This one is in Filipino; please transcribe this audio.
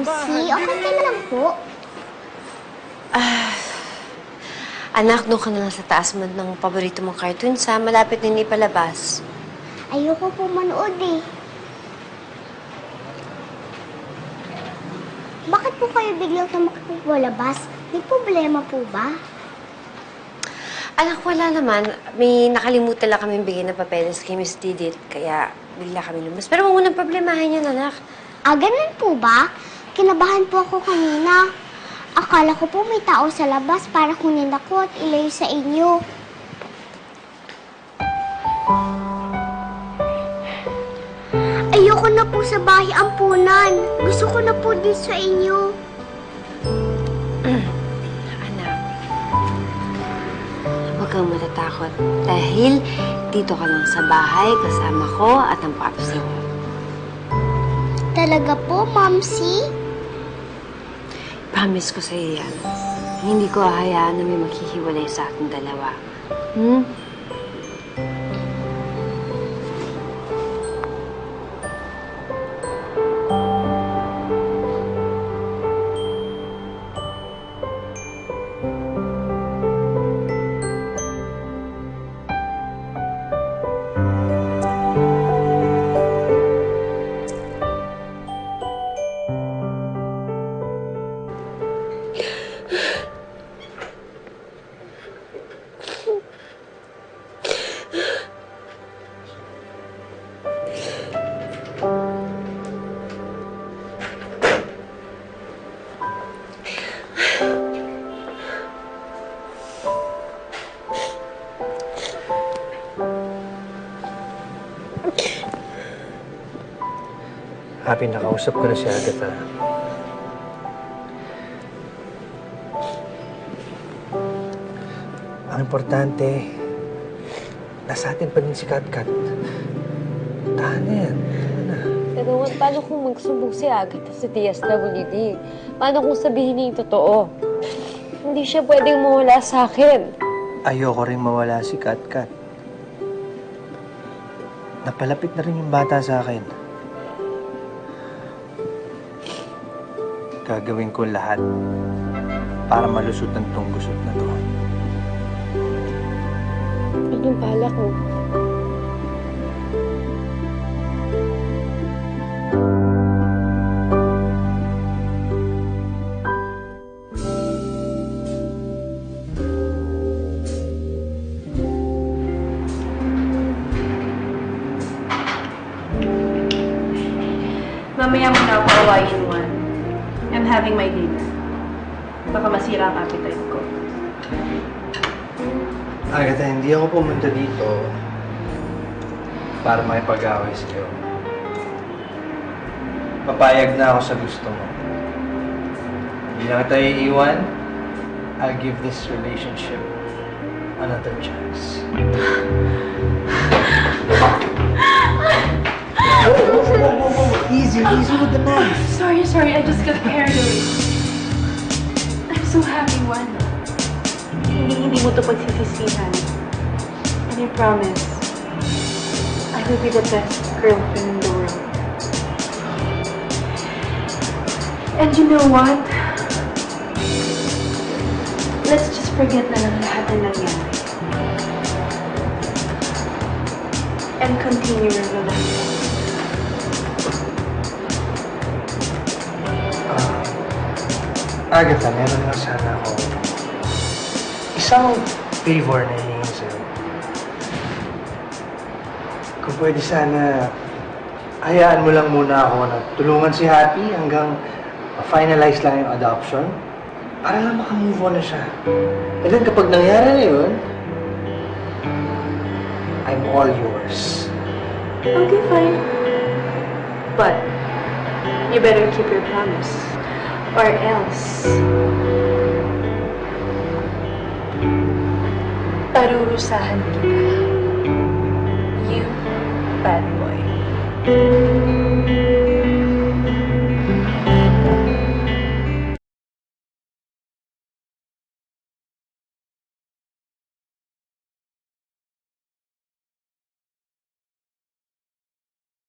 Mamsi, okay ka lang po? Anak, doon ka na lang sa taas mo ng paborito mong cartoon sa malapit na ipalabas. Ayoko po manood eh. Bakit po kayo biglang tumakapagwalabas? May problema po ba? Anak, wala naman. May nakalimutan lang kami bigyan ng papeles kay Miss Didit, kaya bigla kami lumabas. Pero huwag mo nang problemahin yan, anak. Ganun po ba? Kinabahan po ako kanina. Akala ko po may tao sa labas para kunin ako at ilayo sa inyo. Ayoko na po sa bahay ampunan. Gusto ko na po din sa inyo. Anak, huwag kang matatakot. Dahil dito ka lang sa bahay, kasama ko at ang paps mo. Talaga po, Mamsi? Promise ko sa'yo yan. Hindi ko hahayaan na may maghihiwalay sa ating dalawa. Hmm? Happy, nakausap ko na si Agatha. Ang importante, nasa atin pa din si Katkat. Tahan na yan. Pero paano kung magsumbong si Agatha sa DSWD? Paano kung sabihin niya yung totoo? Hindi siya pwedeng mawala sa akin. Ayoko rin mawala si Katkat. Napalapit na rin yung bata sa akin. Gagawin ko lahat para malusutan tong gusot na to. Anong balak mo? Mamaya mo na ako awayin, Juan. I'm having my dinner. Baka masira ang appetite ko. Agatha, hindi ako pumunta dito para makipag-away sa'yo. Papayag na ako sa gusto mo. Hindi na kita iiwan. I'll give this relationship another chance. Whoa. Easy with the knife. Sorry. I just got carried away. I'm so happy, Juan. Hindi mo ito pagsisisihan. And I promise, I will be the best girlfriend in the world. And you know what? Let's just forget na lang lahat na nangyari. And continue our relationship. Agatha, meron lang sana ako isang favor na hihingin sa'yo. Kung pwede sana, hayaan mo lang muna ako na tulungan si Happy hanggang ma-finalize lang yung adoption para lang makamove on na siya. And then kapag nangyari na yun, I'm all yours. Okay, fine. But you better keep your promise. Or else, parurusahan kita. You bad boy.